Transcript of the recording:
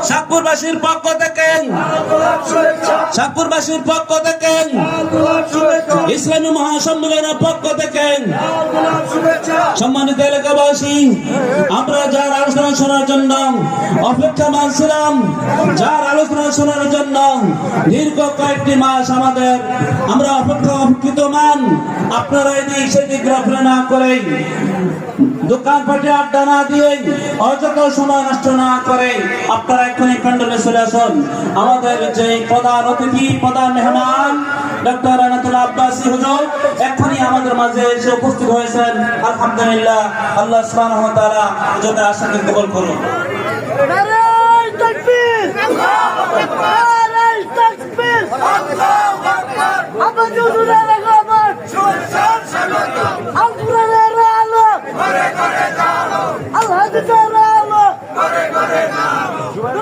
শাহপুরবাসীর পক্ষ থেকে ইসলামী মহাসম্মেলনের পক্ষ থেকে সম্মানিত এলাকাবাসী, আমরা যার আলোচনা শোনার জন্য অপেক্ষামান ছিলাম, যার আলোচনা শোনার জন্য দীর্ঘ কয়েকটি মাস আমরা অপেক্ষিত মান, আপনারা এদিক সেদিক ঘোরাফেরা না করে, দোকানপাটে আড্ডা না দিয়ে, অযথা সময় নষ্ট না করে আপনারা এখনই প্যান্ডেলে চলে আসুন। আমাদের যে প্রধান অতিথি, প্রধান মেহমান ডক্টর আনাতুল্লাহ আব্বাসী হুজুর এখনই আমাদের মাঝে এসে উপস্থিত হয়েছেন। আলহামদুলিল্লাহ, আল্লাহ সুবহানাহু ওয়া তাআলা হুজুরের আশাকে কবুল করুন। নারায়ে তাকবীর, আল্লাহু আকবার, নারায়ে তাকবীর, আল্লাহু আকবার।